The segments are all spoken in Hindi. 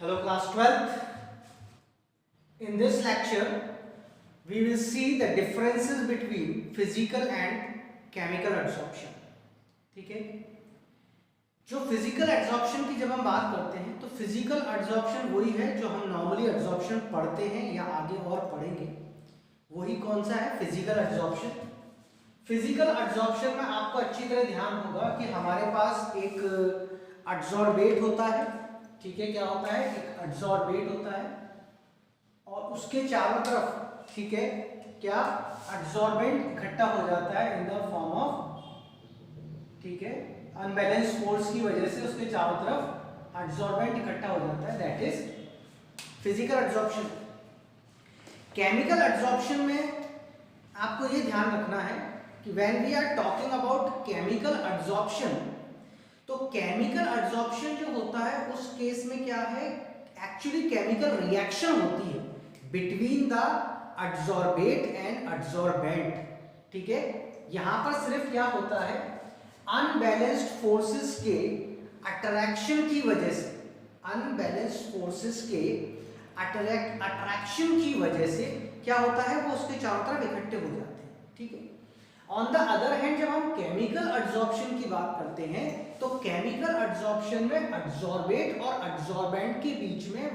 Hello class 12th. In this lecture we will see the differences between physical and chemical adsorption. ठीक है, जो फिजिकल एड्सॉर्प्शन की जब हम बात करते हैं तो फिजिकल एड्सॉर्प्शन वही है जो हम नॉर्मली एड्सॉर्प्शन पढ़ते हैं या आगे और पढ़ेंगे, वही कौन सा है फिजिकल एड्सॉर्प्शन. फिजिकल एड्सॉर्प्शन में आपको अच्छी तरह ध्यान होगा कि हमारे पास एक एड्सॉर्बेट होता है. ठीक है, क्या होता है, एक एड्सॉर्बेट होता है और उसके चारों तरफ, ठीक है, क्या एड्सॉर्बेंट इकट्ठा हो जाता है इन द फॉर्म ऑफ, ठीक है, अनबैलेंस फोर्स की वजह से उसके चारों तरफ एड्सॉर्बेंट इकट्ठा हो जाता है. That is physical adsorption. Chemical adsorption में आपको ये ध्यान रखना है कि when we are talking about chemical adsorption, तो केमिकल एड्सॉर्प्शन जो होता है उस केस में क्या है, एक्चुअली केमिकल रिएक्शन होती है between the adsorbate and adsorbent. ठीक है, यहां पर सिर्फ क्या होता है, अनबैलेंस्ड फोर्सेस के अट्रैक्शन की वजह से, अनबैलेंस्ड फोर्सेस के अट्रैक्शन की वजह से क्या होता है, वो उसके चारों तरफ इकट्ठे हो जाते हैं. ठीक है. ऑन द अदर हैंड जब हम केमिकल एड्सॉर्प्शन की बात करते हैं तो केमिकल एड्सॉर्प्शन में एड्सॉर्बेट और एड्सॉर्बेंट के बीच में,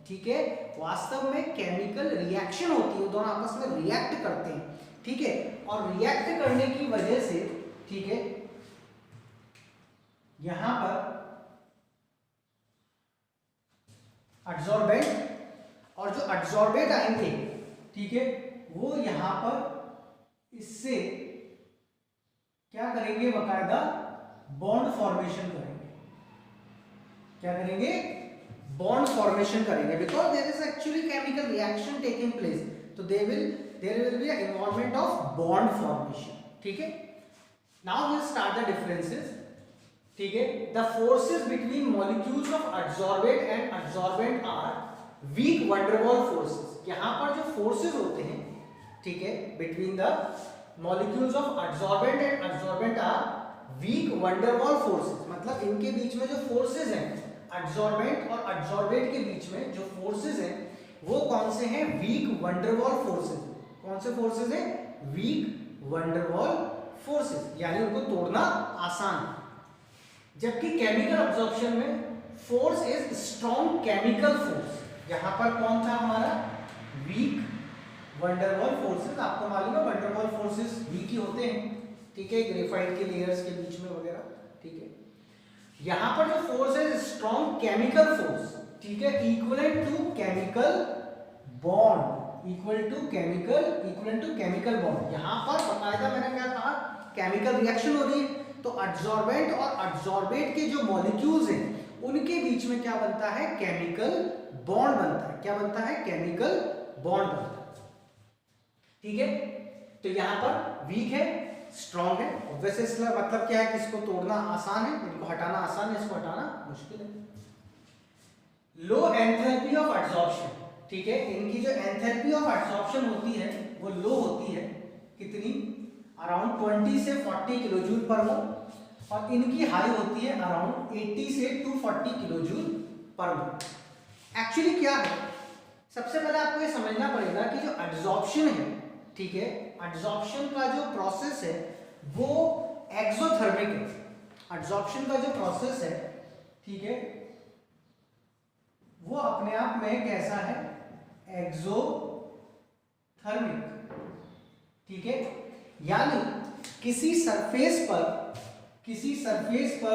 ठीक है, वास्तव में केमिकल रिएक्शन होती है, दोनों आपस में रिएक्ट करते हैं. ठीक है, और रिएक्ट करने की वजह से, ठीक है, यहां पर एड्सॉर्बेंट और जो एड्सॉर्बेट आएंगे, ठीक है, वो यहां पर इससे क्या करेंगे, बकायदा बॉन्ड फॉर्मेशन करेंगे. क्या करेंगे, बॉन्ड फॉर्मेशन करेंगे, because there is actually chemical reaction taking place, तो there will be a involvement of bond formation. ठीक है. Now we will start the differences. ठीक है, the forces between molecules of adsorbate and adsorbent are weak van der Waals forces. यहां पर जो फोर्सेस होते हैं, ठीक है, between the molecules of adsorbent and adsorbent are weak van der Waals forces. मतलब इनके बीच में जो फोर्सेस हैं, एड्सॉर्बेंट और एड्सॉर्बेट के बीच में जो फोर्सेस हैं वो कौन से हैं, वीक वंडरवॉल फोर्सेस. कौन से फोर्सेस हैं, वीक वंडरवॉल फोर्सेस, यानी उनको तोड़ना आसान है. जबकि केमिकल एब्जॉर्प्शन में force is strong chemical force. यहां पर कौन था हमारा, वीक वंडरवॉल फोर्सेस. आपको मालूम है वंडरवॉल फोर्सेस वीक ही होते हैं. ठीक है, ग्रेफाइट के लेयर्स के बीच में वगैरह. ठीक है, यहां पर जो फोर्स है स्ट्रॉन्ग केमिकल फोर्स. ठीक है, equivalent to chemical bond, equal to chemical bond. यहां पर बकायदा मैंने क्या कहा, केमिकल रिएक्शन हो रही है, तो एड्सॉर्बेंट और एड्सॉर्बेट के जो मॉलिक्यूल्स हैं उनके बीच में क्या बनता है, केमिकल बॉन्ड बनता है. क्या बनता है, केमिकल बॉन्ड बनता है. ठीक है, तो यहां पर वीक है, स्ट्रॉन्ग है. वैसे इसका मतलब क्या है कि इसको तोड़ना आसान है, इनको हटाना आसान है, इसको हटाना मुश्किल है. लो एंथैल्पी ऑफ एड्सॉर्प्शन. ठीक है, इनकी जो एंथैल्पी ऑफ एड्सॉर्प्शन होती है वो लो होती है. कितनी, अराउंड 20 से 40 किलोजूल पर मोल, और इनकी हाई होती है अराउंड 80 से 240 किलोजूल पर मोल. एक्चुअली क्या है, सबसे पहले आपको ये समझना पड़ेगा कि जो एड्सॉर्प्शन है, ठीक है, एड्सॉर्प्शन का जो प्रोसेस है वो एक्सोथर्मिक है. एड्सॉर्प्शन का जो प्रोसेस है, ठीक है, वो अपने आप में कैसा है, एक्सोथर्मिक. ठीक है, यानी किसी सरफेस पर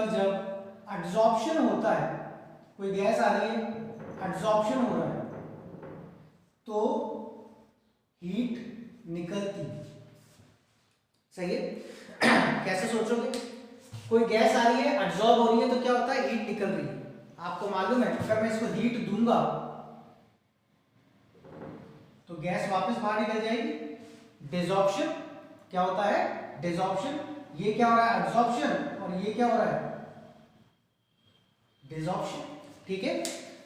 जब एड्सॉर्प्शन होता है, कोई गैस आ रही है, एड्सॉर्प्शन हो रहा है, तो हीट निकलती. सही है. कैसे सोचोगे, कोई गैस आ रही है, एड्सॉर्ब हो रही है, तो क्या होता है, हीट निकल रही है. आपको मालूम है अगर मैं इसको हीट दूंगा तो गैस वापस बाहर निकल जाएगी. डिसॉर्प्शन क्या होता है, डिसॉर्प्शन. ये क्या हो रहा है, एब्सॉर्प्शन, और ये क्या हो रहा है, डिसॉर्प्शन. ठीक है,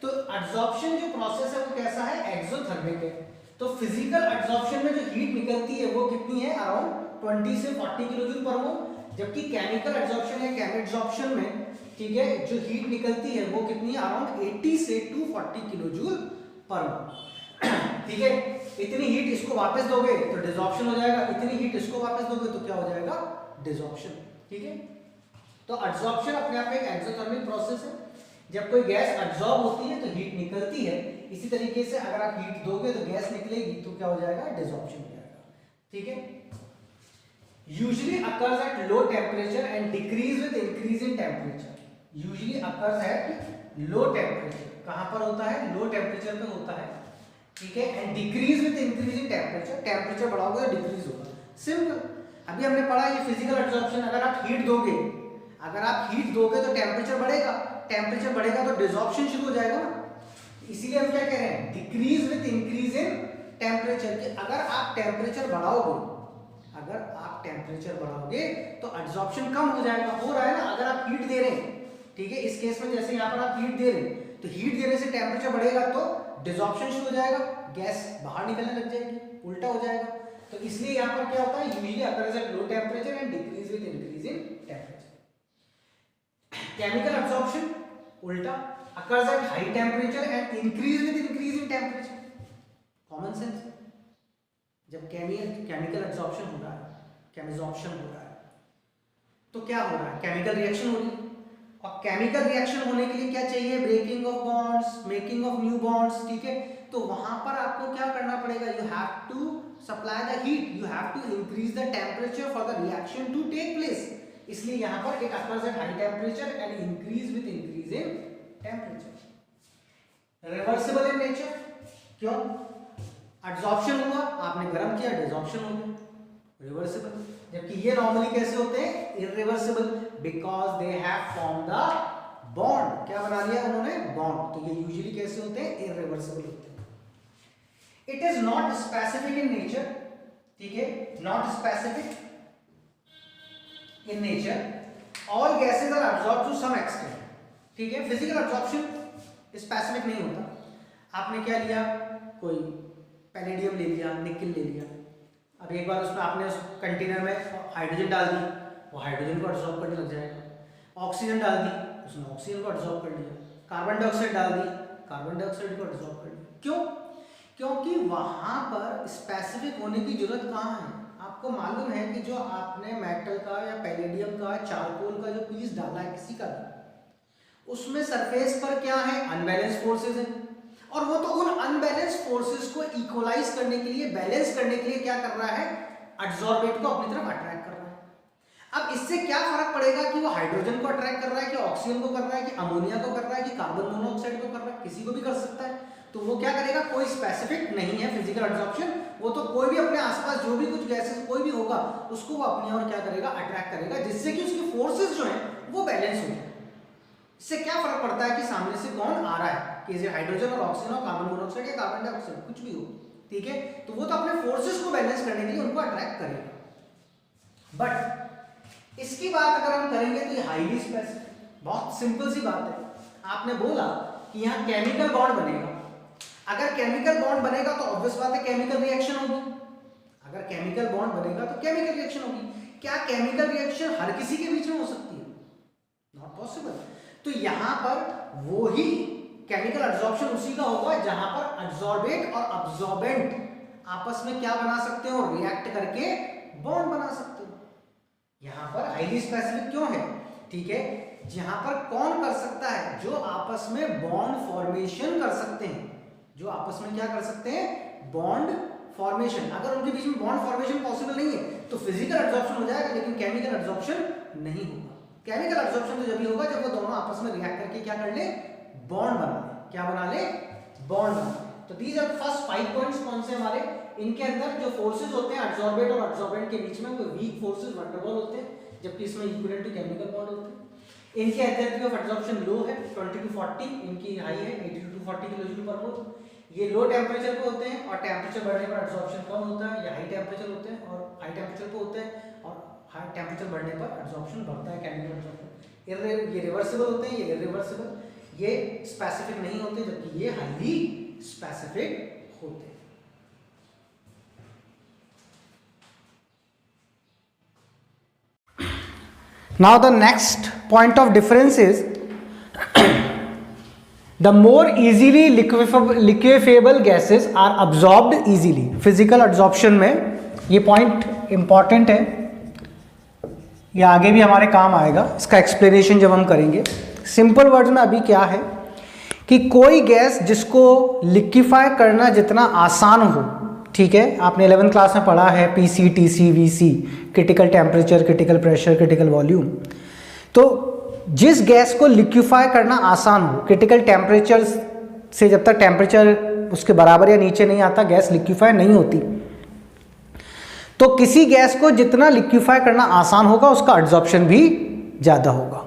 तो एब्सॉर्प्शन जो प्रोसेस है वो कैसा है, एक्सोथर्मिक है. तो फिजिकल एब्सॉर्प्शन में जो हीट निकलती है वो कितनी है, अराउंड 20 से 40 किलोजूल पर मोल. जबकि केमिकल एब्सॉर्प्शन या केमिकल एब्सॉर्प्शन में ठीक है, जो हीट निकलती है वो कितनी, अराउंड 80 से 240 किलो जूल पर मोल। ठीक है, इतनी हीट इसको वापस दोगे तो डिसॉर्प्शन हो जाएगा, इतनी हीट इसको वापस दोगे तो क्या हो जाएगा, डिसॉर्प्शन। ठीक है, तो एब्जॉर्प्शन अपने आप में एक एक्सोथर्मिक प्रोसेस है। जब कोई गैस एब्जॉर्ब होती है तो हीट निकलती है, इसी तरीके से अगर आप हीट दोगे तो गैस निकलेगी, तो क्या हो जाएगा, डिसॉर्प्शन हो जाएगा। ठीक है, usually occurs at low temperature and decrease with increase in temperature. usually occurs at low temperature, कहां पर होता है, लो टेम्परेचर पे होता है। ठीक है, and decrease with increase in temperature, temperature बढ़ाओगे तो डिक्रीज होगा, सिंपल। अभी हमने पढ़ा ये फिजिकल एब्जॉर्प्शन, अगर आप हीट दोगे, अगर आप हीट दोगे तो टेम्परेचर बढ़ेगा, टेम्परेचर बढ़ेगा तो डिसॉर्प्शन शुरू हो जाएगा ना। इसीलिए हम क्या कह रहे हैं, decrease with increase in temperature, कि अगर आप टेम्परेचर बढ़ाओगे, अगर आप टेम्परेचर बढ़ाओगे तो एब्जॉर्प्शन कम हो जाएगा, हो रहा है ना। अगर आप हीट दे रहे हैं, ठीक है, इस केस में जैसे यहाँ पर आप हीट दे रहे हैं, तो हीट देने से टेम्परेचर बढ़ेगा तो डिसॉर्प्शन शुरू हो जाएगा, गैस बाहर निकलने लग जाएगी, उल्टा हो जाएगा। तो इसलिए यहाँ पर क्या होता है, usually occurs at low temperature and decrease with increase in temperature. Chemical absorption उल्टा, occurs at high temperature and increase with increase in temperature. Common sense, जब केमिकल एब्जॉर्प्शन हो रहा है, केमिजॉर्प्शन हो रहा है, तो क्या हो रहा है, केमिकल रिएक्शन हो रही है। और केमिकल रिएक्शन होने के लिए क्या चाहिए, breaking of bonds, making of new bonds. ठीक है, तो वहां पर आपको क्या करना पड़ेगा, you have to supply the heat, you have to increase the temperature for the reaction to take place. इसलिए यहां पर एक occurs at high temperature and increase with increase in temperature. Reversible in nature, क्यों, एब्जॉर्प्शन हुआ, आपने गर्म किया, डिसॉर्प्शन हो गया, रिवर्सिबल। जबकि ये नॉर्मली कैसे होते हैं, irreversible, because they have form the bond. क्या बना लिया उन्होंने, बॉन्ड। तो ये यूजुअली कैसे होते हैं, इरिवर्सिबल होते हैं। It is not specific in nature, ठीक है, not specific in nature, all gases are absorbed to some extent. ठीक है, फिजिकल एब्जॉर्प्शन स्पेसिफिक नहीं होता। आपने क्या लिया, कोई पैलेडियम ले लिया, निकल ले लिया, अब एक बार उसमें आपने उस कंटेनर में हाइड्रोजन डाल दी, वो हाइड्रोजन को एब्जॉर्ब करने लग जाएगा। ऑक्सीजन डाल दी, उसने ऑक्सीजन को एब्जॉर्ब कर लिया। कार्बन डाइऑक्साइड डाल दी, कार्बन डाइऑक्साइड को एब्जॉर्ब कर लिया। क्यों, क्योंकि वहां पर स्पेसिफिक होने की जरूरत कहाँ है। आपको मालूम है कि जो आपने मेटल का या पैलेडियम का, चारकोल का जो पीस डाला है किसी का भी, उसमें सरफेस पर क्या है, अनबैलेंस फोर्सेस है, और वो तो उन अनबैलेंस फोर्सेस को इक्वलाइज करने के लिए, बैलेंस करने के लिए क्या कर रहा है, एड्सॉर्बेट को अपनी तरफ अट्रैक्ट कर रहा है। अब इससे क्या फर्क पड़ेगा कि वो हाइड्रोजन को अट्रैक्ट कर रहा है, कि ऑक्सीजन को कर रहा है, कि अमोनिया को कर रहा है, कि कार्बन मोनोऑक्साइड को कर रहा है, किसी को भी कर सकता है। तो वो क्या करेगा, कोई स्पेसिफिक नहीं है फिजिकल एब्जॉर्प्शन, वो तो कोई भी अपने आसपास जो भी कुछ गैसेस कोई भी होगा उसको वो अपनी ओर क्या करेगा, अट्रैक्ट करेगा, जिससे कि उसकी फोर्सेस जो है वो बैलेंस हो जाए। इससे क्या फर्क पड़ता है कि सामने से कौन आ रहा है, कि इसे हाइड्रोजन और ऑक्सीजन और कार्बन मोनोऑक्साइड या कार्बन डाइऑक्साइड कुछ भी हो, ठीक है, तो वो तो अपने फोर्सेस को बैलेंस करने के लिए उनको अट्रैक्ट करेगा। बट इसकी बात अगर हम करेंगे तो ये हाईली स्पेसिफिक, बहुत सिंपल सी बात है। आपने बोला कि यहाँ केमिकल बॉन्ड बनेगा, अगर केमिकल बॉन्ड बनेगा तो ऑब्वियस बात है केमिकल रिएक्शन होगी। अगर केमिकल बॉन्ड बनेगा तो केमिकल रिएक्शन होगी। क्या केमिकल रिएक्शन हर किसी के बीच में हो सकती है? Not possible. तो यहां पर वो ही केमिकल एब्जॉर्प्शन उसी का होगा जहां पर एब्जॉर्बेट और अब्जॉर्बेंट आपस में क्या बना सकते हो, रिएक्ट करके बॉन्ड बना सकते हो। यहां पर हाईली स्पेसिफिक क्यों है, ठीक है, जहां पर कौन कर सकता है, जो आपस में बॉन्ड फॉर्मेशन कर सकते हैं, जो आपस में क्या कर सकते हैं, बॉन्ड फॉर्मेशन। अगर उनके बीच में बॉन्ड फॉर्मेशन पॉसिबल नहीं है तो फिजिकल एब्जॉर्प्शन हो जाएगा, लेकिन केमिकल एब्जॉर्प्शन नहीं होगा। केमिकल एब्जॉर्प्शन तो जब भी होगा जब वो दोनों आपस में रिएक्ट करके क्या कर ले, बॉन्ड बना ले। क्या बना ले, बॉन्ड बना ले। तो दीज आर फर्स्ट 5 पॉइंट्स कौन से हमारे, इनके अंदर जो फोर्सेस होते हैं एब्जॉर्बेट और एब्जॉर्बेंट के बीच में, वो वीक फोर्सेस वन डर वॉल होते हैं, जबकि इसमें इक्विवेलेंट टू केमिकल बॉन्ड होते हैं। इनकी एंथैल्पी ऑफ एब्जॉर्प्शन लो है, 20 to 40, इनकी हाई है 80 to 40 किलोजूल पर मोल। ये लो टेम्परेचर पे होते हैं और टेम्परेचर बढ़ने पर एब्जॉर्प्शन कम होता है, या हाई टेम्परेचर होते हैं और हाई टेम्परेचर पे होते हैं, और हाई टेम्परेचर बढ़ने पर एब्जॉर्प्शन बढ़ता है, केमिकल एब्जॉर्प्शन। ये रिवर्सिबल होते हैं, ये इरिवर्सिबल, ये स्पेसिफिक नहीं होते, जबकि ये हाईली स्पेसिफिक होते हैं। Now the next point of difference is the more easily liquefiable gases are absorbed easily. Physical absorption में ये पॉइंट इंपॉर्टेंट है, ये आगे भी हमारे काम आएगा, इसका एक्सप्लेनेशन जब हम करेंगे। सिंपल वर्ड्स में अभी क्या है कि कोई गैस जिसको लिक्विफाई करना जितना आसान हो, ठीक है, आपने 11th क्लास में पढ़ा है PC, TC, VC, critical temperature, critical pressure, critical volume. तो जिस गैस को लिक्विफाई करना आसान हो, क्रिटिकल टेम्परेचर से जब तक टेम्परेचर उसके बराबर या नीचे नहीं आता गैस लिक्विफाई नहीं होती। तो किसी गैस को जितना लिक्विफाई करना आसान होगा उसका एब्जॉर्प्शन भी ज़्यादा होगा।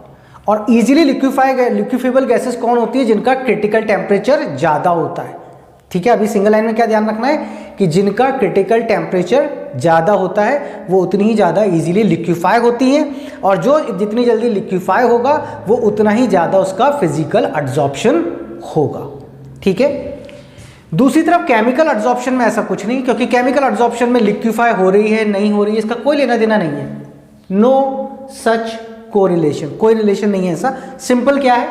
और इजीली लिक्विफेबल गैसेस कौन होती है? जिनका क्रिटिकल टेम्परेचर ज़्यादा होता है। ठीक है, अभी सिंगल लाइन में क्या ध्यान रखना है कि जिनका क्रिटिकल टेम्परेचर ज़्यादा होता है वो उतनी ही ज़्यादा इजीली लिक्विफाई होती हैं, और जो जितनी जल्दी लिक्विफाई होगा वो उतना ही ज़्यादा उसका फिजिकल एब्जॉर्प्शन होगा। ठीक है, दूसरी तरफ केमिकल एब्जॉर्प्शन में ऐसा कुछ नहीं, क्योंकि केमिकल एब्जॉर्प्शन में लिक्विफाई हो रही है नहीं हो रही है इसका कोई लेना देना नहीं है। नो सच कोरिलेशन, कोई रिलेशन नहीं है ऐसा। सिंपल क्या है,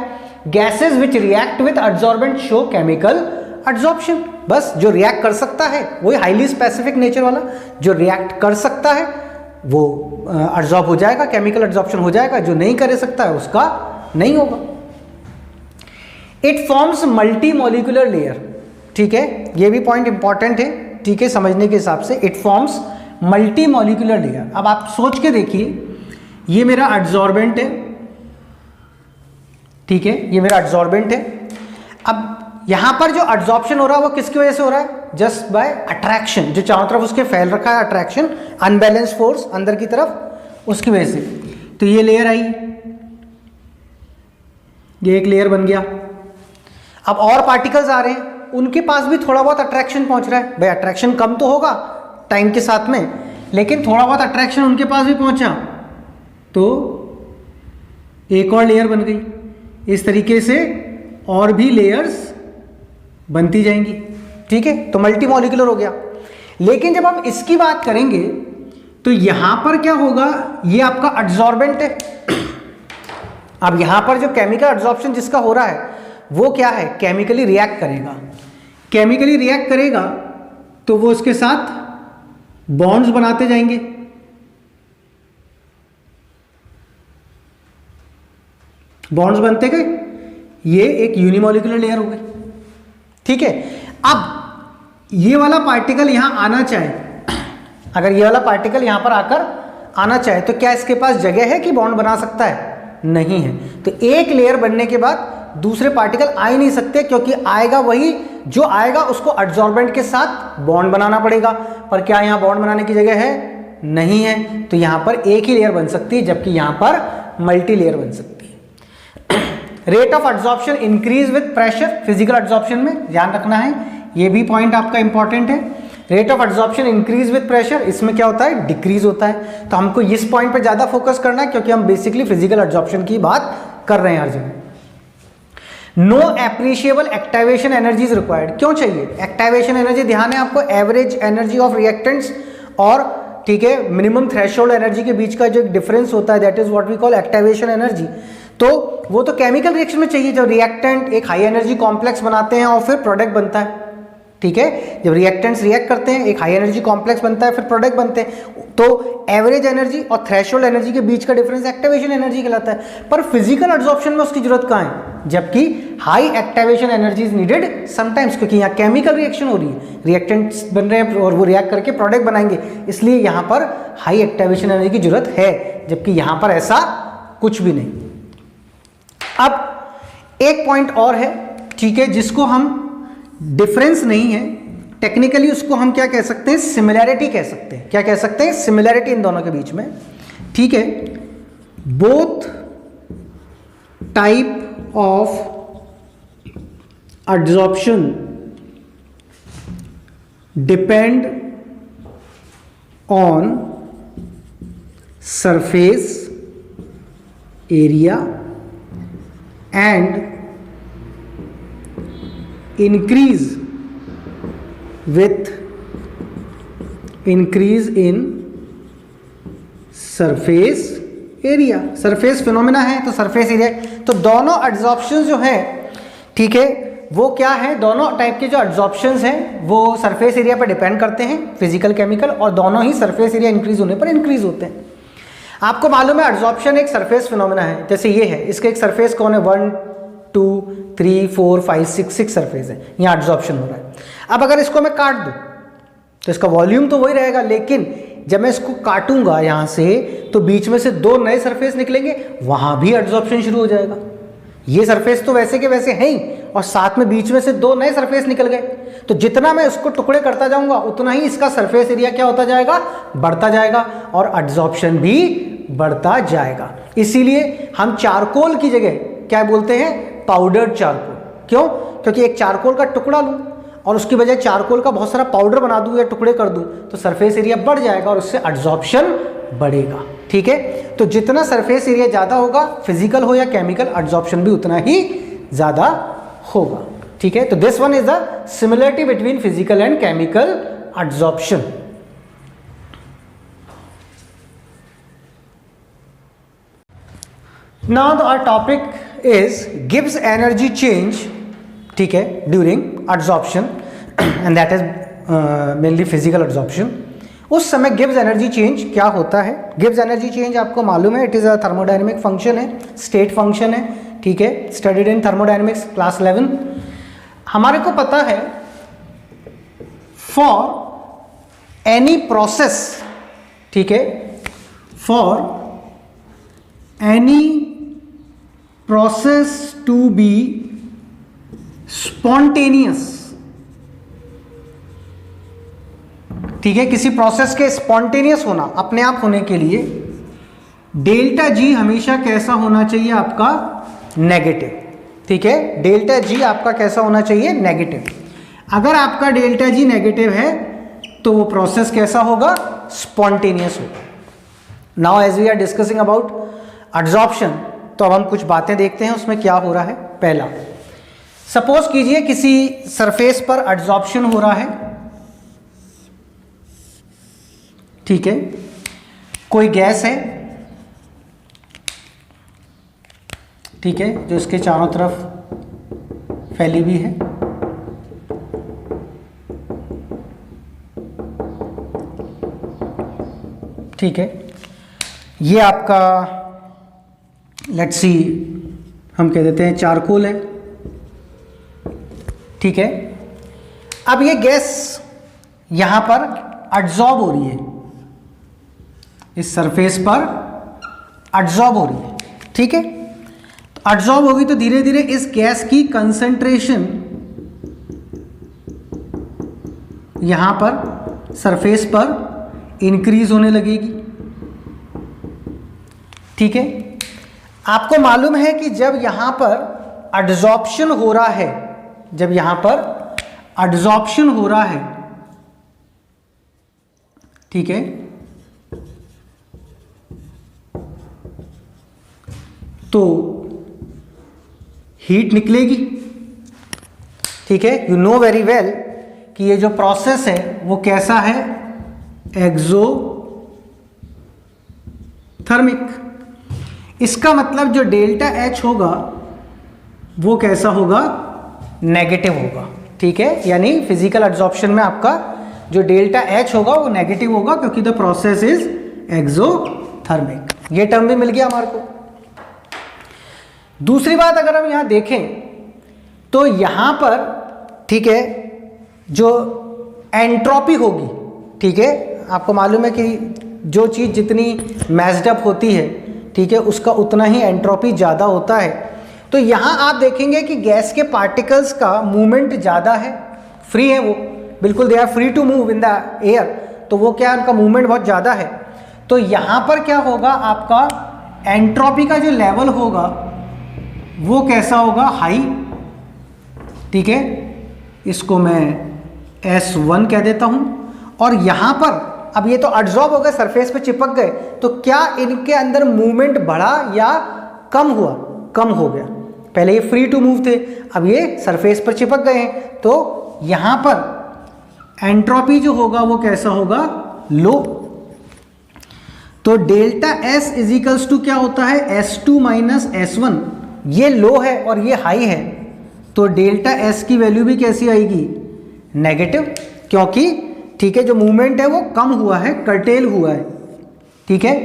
gases which react with adsorbent show chemical absorption. बस जो रिएक्ट कर सकता है वही हाईली स्पेसिफिक नेचर वाला, जो रिएक्ट कर सकता है वो एब्जॉर्ब हो जाएगा, केमिकल एब्जॉर्प्शन हो जाएगा। जो नहीं कर सकता है उसका नहीं होगा। It forms multi molecular layer. ठीक है, ये भी पॉइंट इंपॉर्टेंट है, ठीक है, समझने के हिसाब से। It forms multi molecular layer. अब आप सोच के देखिए, ये मेरा एडसॉर्बेंट है, ठीक है, ये मेरा एडसॉर्बेंट है। अब यहां पर जो एब्जॉर्प्शन हो रहा है वो किसकी वजह से हो रहा है? जस्ट बाय अट्रैक्शन, जो चारों तरफ उसके फैल रखा है अट्रैक्शन, अनबैलेंस फोर्स अंदर की तरफ, उसकी वजह से। तो ये लेयर आई, ये एक लेयर बन गया। अब और पार्टिकल्स आ रहे हैं, उनके पास भी थोड़ा बहुत अट्रैक्शन पहुंच रहा है। भाई अट्रैक्शन कम तो होगा टाइम के साथ में, लेकिन थोड़ा बहुत अट्रैक्शन उनके पास भी पहुंचा तो एक और लेयर बन गई। इस तरीके से और भी लेयर्स बनती जाएंगी। ठीक है, तो मल्टी मॉलिक्यूलर हो गया। लेकिन जब हम इसकी बात करेंगे तो यहां पर क्या होगा, ये आपका एडसॉर्बेंट है। अब यहां पर जो केमिकल एब्जॉर्प्शन जिसका हो रहा है वो क्या है? केमिकली रिएक्ट करेगा। केमिकली रिएक्ट करेगा तो वो उसके साथ बॉन्ड्स बनाते जाएंगे। बॉन्ड्स बनते गए, ये एक यूनिमॉलिक्यूलर लेयर हो गई। ठीक है, अब ये वाला पार्टिकल यहां आना चाहे, अगर ये वाला पार्टिकल यहां पर आकर आना चाहे तो क्या इसके पास जगह है कि बॉन्ड बना सकता है? नहीं है। तो एक लेयर बनने के बाद दूसरे पार्टिकल आ ही नहीं सकते, क्योंकि आएगा वही जो आएगा उसको एडसॉर्बेंट के साथ बॉन्ड बनाना पड़ेगा। पर क्या यहां बॉन्ड बनाने की जगह है? नहीं है। तो यहां पर एक ही लेयर बन सकती है, जबकि यहां पर मल्टी लेयर बन सकती है। Rate of absorption increase with pressure. Physical absorption में ध्यान रखना है, ये भी पॉइंट आपका इंपॉर्टेंट है। Rate of absorption increase with pressure, इसमें क्या होता है? डिक्रीज होता है। तो हमको इस पॉइंट पर ज्यादा फोकस करना है, क्योंकि हम बेसिकली फिजिकल एब्जॉर्प्शन की बात कर रहे हैं हर जगह। No appreciable activation energy is required. क्यों चाहिए एक्टिवेशन एनर्जी? ध्यान है आपको, एवरेज एनर्जी ऑफ रिएक्टेंट्स और ठीक है मिनिमम थ्रेशोल्ड एनर्जी के बीच का जो एक डिफरेंस होता है, that is what we call activation energy. तो वो तो केमिकल रिएक्शन में चाहिए, जब रिएक्टेंट एक हाई एनर्जी कॉम्प्लेक्स बनाते हैं और फिर प्रोडक्ट बनता है। ठीक है, जब रिएक्टेंट्स रिएक्ट करते हैं एक हाई एनर्जी कॉम्प्लेक्स बनता है, फिर प्रोडक्ट बनते हैं। तो एवरेज एनर्जी और थ्रेशोल्ड एनर्जी के बीच का डिफरेंस एक्टिवेशन एनर्जी कहलाता है। पर फिजिकल एब्जॉर्प्शन में उसकी जरूरत कहाँ है? जबकि high activation energy is needed sometimes, क्योंकि यहाँ केमिकल रिएक्शन हो रही है, रिएक्टेंट्स बन रहे हैं और वो रिएक्ट करके प्रोडक्ट बनाएंगे, इसलिए यहाँ पर हाई एक्टिवेशन एनर्जी की जरूरत है, जबकि यहाँ पर ऐसा कुछ भी नहीं। अब एक पॉइंट और है, ठीक है, जिसको हम डिफरेंस नहीं है, टेक्निकली उसको हम क्या कह सकते हैं? सिमिलैरिटी कह सकते हैं। क्या कह सकते हैं? सिमिलैरिटी इन दोनों के बीच में। ठीक है, both type of absorption depend on surface area and increase with increase in surface area, surface phenomena है तो सरफेस एरिया। तो दोनों एड्जॉर्प्शन जो है, ठीक है, वो क्या है, दोनों टाइप के जो एड्जॉर्प्शंस हैं वो सरफेस एरिया पर डिपेंड करते हैं, फिजिकल केमिकल, और दोनों ही सरफेस एरिया इंक्रीज होने पर इंक्रीज होते हैं। आपको मालूम है एड्जॉर्प्शन एक सरफेस फिनोमेना है, जैसे ये है, इसके एक सरफेस कौन है, 1 2 3 4 5 6 सरफेस है, यहाँ एड्जॉर्प्शन हो रहा है। अब अगर इसको मैं काट दूँ तो इसका वॉल्यूम तो वही रहेगा, लेकिन जब मैं इसको काटूंगा यहाँ से तो बीच में से 2 नए सरफेस निकलेंगे, वहाँ भी एड्जॉर्प्शन शुरू हो जाएगा। ये सरफेस तो वैसे के वैसे है ही, और साथ में बीच में से 2 नए सरफेस निकल गए, तो जितना मैं इसको टुकड़े करता जाऊंगा उतना ही इसका सरफेस एरिया क्या होता जाएगा, बढ़ता जाएगा, और एड्जॉर्प्शन भी बढ़ता जाएगा। इसीलिए हम चारकोल की जगह क्या बोलते हैं, पाउडर्ड चारकोल। क्यों? क्योंकि एक चारकोल का टुकड़ा लूँ और उसकी बजाय चारकोल का बहुत सारा पाउडर बना दूं या टुकड़े कर दूं तो सरफेस एरिया बढ़ जाएगा और उससे एड्जॉर्प्शन बढ़ेगा। ठीक है, तो जितना सरफेस एरिया ज़्यादा होगा, फिजिकल हो या केमिकल, एड्जॉर्प्शन भी उतना ही ज़्यादा होगा। ठीक है, तो this one is the similarity between physical and chemical adsorption. Now our topic is Gibbs energy change, ठीक है, during adsorption, and that is mainly physical adsorption. उस समय गिब्स एनर्जी चेंज क्या होता है? गिब्स एनर्जी चेंज आपको मालूम है, it is a thermodynamic function है, स्टेट फंक्शन है। ठीक है, स्टडीड इन थर्मोडायनेमिक्स क्लास 11। हमारे को पता है फॉर एनी प्रोसेस, ठीक है, for any process to be spontaneous, ठीक है, किसी प्रोसेस के स्पॉन्टेनियस होना, अपने आप होने के लिए डेल्टा जी हमेशा कैसा होना चाहिए आपका, नेगेटिव। ठीक है, डेल्टा जी आपका कैसा होना चाहिए, नेगेटिव। अगर आपका डेल्टा जी नेगेटिव है तो वो प्रोसेस कैसा होगा, स्पॉन्टेनियस होगा। Now as we are discussing about adsorption, तो अब हम कुछ बातें देखते हैं उसमें क्या हो रहा है। पहला, सपोज कीजिए किसी सरफेस पर एड्जॉर्प्शन हो रहा है, ठीक है, कोई गैस है, ठीक है, जो इसके चारों तरफ फैली हुई है, ठीक है, ये आपका लेट्स सी हम कह देते हैं चारकोल है, ठीक है। अब ये गैस यहां पर एड्जॉर्ब हो रही है, इस सरफेस पर एड्जॉर्ब हो रही है, ठीक है। तो एड्जॉर्ब होगी तो धीरे धीरे इस गैस की कंसंट्रेशन यहां पर सरफेस पर इंक्रीज होने लगेगी, ठीक है। आपको मालूम है कि जब यहां पर एड्जॉर्प्शन हो रहा है, जब यहां पर एड्जॉर्प्शन हो रहा है, ठीक है, तो हीट निकलेगी, ठीक है। यू नो वेरी वेल कि ये जो प्रोसेस है वो कैसा है, एक्सोथर्मिक। इसका मतलब जो डेल्टा एच होगा वो कैसा होगा, नेगेटिव होगा, ठीक है। यानी फिजिकल एड्जॉर्प्शन में आपका जो डेल्टा एच होगा वो नेगेटिव होगा क्योंकि द प्रोसेस इज एक्सोथर्मिक। ये टर्म भी मिल गया हमारे को। दूसरी बात अगर हम यहां देखें तो यहां पर, ठीक है, जो एंट्रोपी होगी, ठीक है, आपको मालूम है कि जो चीज़ जितनी मैस्ड अप होती है, ठीक है, उसका उतना ही एंट्रोपी ज़्यादा होता है। तो यहाँ आप देखेंगे कि गैस के पार्टिकल्स का मूवमेंट ज़्यादा है, फ्री है वो, बिल्कुल they are free to move in the air, तो वो क्या, उनका मूवमेंट बहुत ज़्यादा है। तो यहाँ पर क्या होगा, आपका एंट्रोपी का जो लेवल होगा वो कैसा होगा, हाई, ठीक है, इसको मैं S1 कह देता हूँ। और यहाँ पर अब ये तो एड्जॉर्ब हो गए, सरफेस पे चिपक गए, तो क्या इनके अंदर मूवमेंट बढ़ा या कम हुआ, कम हो गया। पहले ये फ्री टू मूव थे, अब ये सरफेस पर चिपक गए हैं, तो यहाँ पर एंट्रोपी जो होगा वो कैसा होगा, लो। तो डेल्टा एस इजिकल्स टू क्या होता है, S2 माइनस S1। ये लो है और ये हाई है, तो डेल्टा एस की वैल्यू भी कैसी आएगी, नेगेटिव, क्योंकि ठीक है जो मूवमेंट है वो कम हुआ है, कर्टेल हुआ है। ठीक है,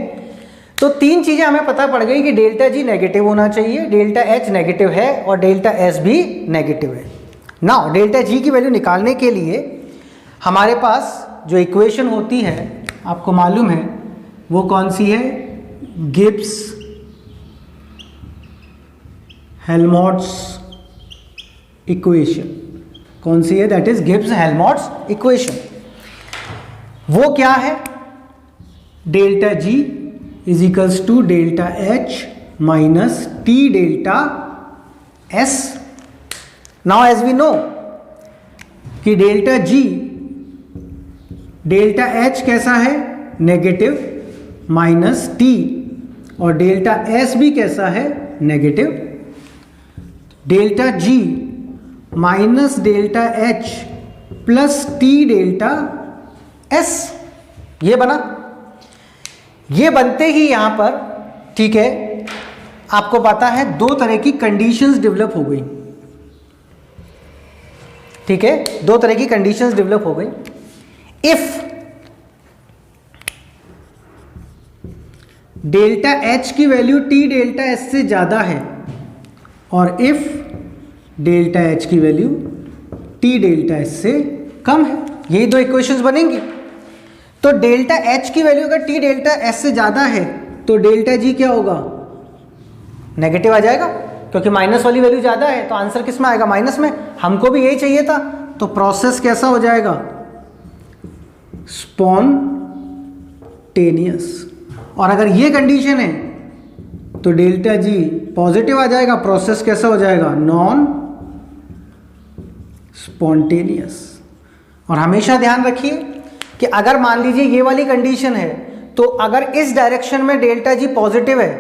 तो तीन चीजें हमें पता पड़ गई कि डेल्टा जी नेगेटिव होना चाहिए, डेल्टा एच नेगेटिव है और डेल्टा एस भी नेगेटिव है। नाउ डेल्टा जी की वैल्यू निकालने के लिए हमारे पास जो इक्वेशन होती है आपको मालूम है वो कौन सी है, गिब्स हेल्महोल्ट्ज इक्वेशन। कौन सी है, that is Gibbs Helmholtz equation. वो क्या है, delta G is equals to delta H minus T delta S. Now as we know कि डेल्टा जी डेल्टा एच कैसा है, नेगेटिव माइनस टी, और डेल्टा एस भी कैसा है, negative. Delta G minus delta H plus T delta S, ये बना। ये बनते ही यहां पर ठीक है आपको पता है दो तरह की कंडीशंस डेवलप हो गई। ठीक है, दो तरह की कंडीशंस डेवलप हो गई। इफ डेल्टा एच की वैल्यू टी डेल्टा एस से ज्यादा है और इफ डेल्टा एच की वैल्यू टी डेल्टा एस से कम है, यही दो इक्वेशंस बनेंगी। तो डेल्टा एच की वैल्यू अगर टी डेल्टा एस से ज्यादा है तो डेल्टा जी क्या होगा, नेगेटिव आ जाएगा, क्योंकि माइनस वाली वैल्यू ज्यादा है तो आंसर किस में आएगा, माइनस में। हमको भी यही चाहिए था, तो प्रोसेस कैसा हो जाएगा, स्पॉन्टेनियस। और अगर ये कंडीशन है तो डेल्टा जी पॉजिटिव आ जाएगा, प्रोसेस कैसा हो जाएगा, नॉन स्पॉन्टेनियस। और हमेशा ध्यान रखिए कि अगर मान लीजिए ये वाली कंडीशन है तो अगर इस डायरेक्शन में डेल्टा जी पॉजिटिव है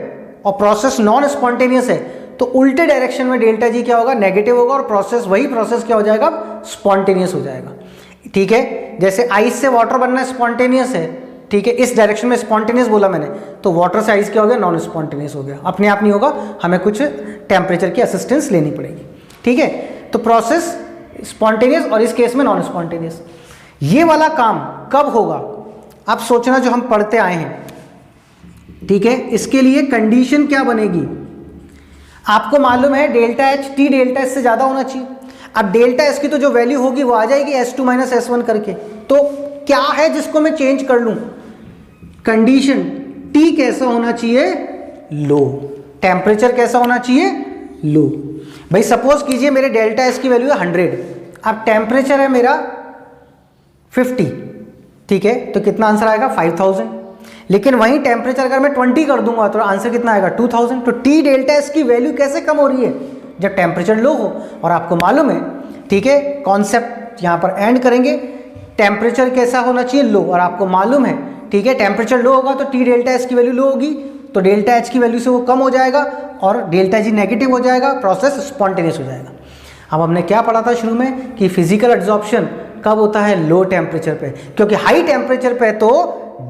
और प्रोसेस नॉन स्पॉन्टेनियस है तो उल्टे डायरेक्शन में डेल्टा जी क्या होगा, नेगेटिव होगा, और प्रोसेस वही प्रोसेस क्या हो जाएगा, स्पॉन्टेनियस हो जाएगा। ठीक है, जैसे आइस से वाटर बनना स्पॉन्टेनियस है, ठीक है, इस डायरेक्शन में स्पॉन्टेनियस बोला मैंने, तो वाटर से आइस क्या हो गया, नॉन स्पॉन्टेनियस हो गया, अपने आप नहीं होगा, हमें कुछ टेम्परेचर की असिस्टेंस लेनी पड़ेगी। ठीक है, तो प्रोसेस स्पॉन्टेनियस और इस केस में नॉन स्पॉन्टेनियस। ये वाला काम कब होगा, आप सोचना, जो हम पढ़ते आए हैं। ठीक है, इसके लिए कंडीशन क्या बनेगी, आपको मालूम है delta H T delta S से ज्यादा होना चाहिए। अब डेल्टा एस की तो जो वैल्यू होगी वो आ जाएगी S2 माइनस S1 करके, तो क्या है जिसको मैं चेंज कर लूं, कंडीशन टी कैसा होना चाहिए, लो, टेम्परेचर कैसा होना चाहिए, लो। भाई सपोज कीजिए मेरे डेल्टा एस की वैल्यू है 100, अब टेम्परेचर है मेरा 50, ठीक है, तो कितना आंसर आएगा, 5000। लेकिन वहीं टेम्परेचर अगर मैं 20 कर दूंगा तो आंसर कितना आएगा, 2000। तो टी डेल्टा एस की वैल्यू कैसे कम हो रही है, जब टेम्परेचर लो हो। और आपको मालूम है, ठीक है, कॉन्सेप्ट यहां पर एंड करेंगे, टेम्परेचर कैसा होना चाहिए, लो, और आपको मालूम है, ठीक है, टेम्परेचर लो होगा तो टी डेल्टा एस की वैल्यू लो होगी, तो डेल्टा एच की वैल्यू से वो कम हो जाएगा और डेल्टा जी नेगेटिव हो जाएगा, प्रोसेस स्पॉन्टेनियस हो जाएगा। अब हमने क्या पढ़ा था शुरू में कि फिजिकल एब्जॉर्प्शन कब होता है, लो टेम्परेचर पे, क्योंकि हाई टेम्परेचर पे तो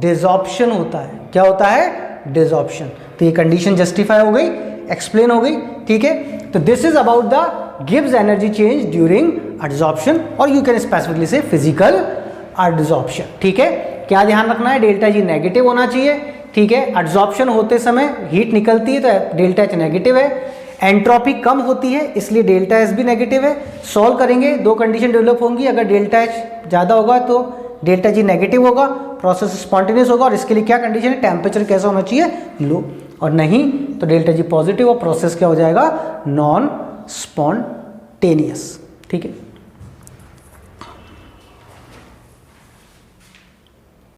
डिसॉर्प्शन होता है। क्या होता है, डिसॉर्प्शन। तो ये कंडीशन जस्टिफाई हो गई, एक्सप्लेन हो गई। ठीक है, तो this is about the Gibbs energy change during adsorption, और यू कैन स्पेसिफिकली से फिजिकल एड्सॉर्प्शन। ठीक है, क्या ध्यान रखना है, डेल्टा जी नेगेटिव होना चाहिए। ठीक है, एड्सॉर्प्शन होते समय हीट निकलती है तो डेल्टा एच नेगेटिव है, एंट्रोपी कम होती है इसलिए डेल्टा एस भी नेगेटिव है। सॉल्व करेंगे, दो कंडीशन डेवलप होंगी, अगर डेल्टा एच ज़्यादा होगा तो डेल्टा जी नेगेटिव होगा, प्रोसेस स्पॉन्टेनियस होगा, और इसके लिए क्या कंडीशन है, टेम्परेचर कैसा होना चाहिए, लो, और नहीं तो डेल्टा जी पॉजिटिव और प्रोसेस क्या हो जाएगा, नॉन स्पॉन्टेनियस। ठीक है।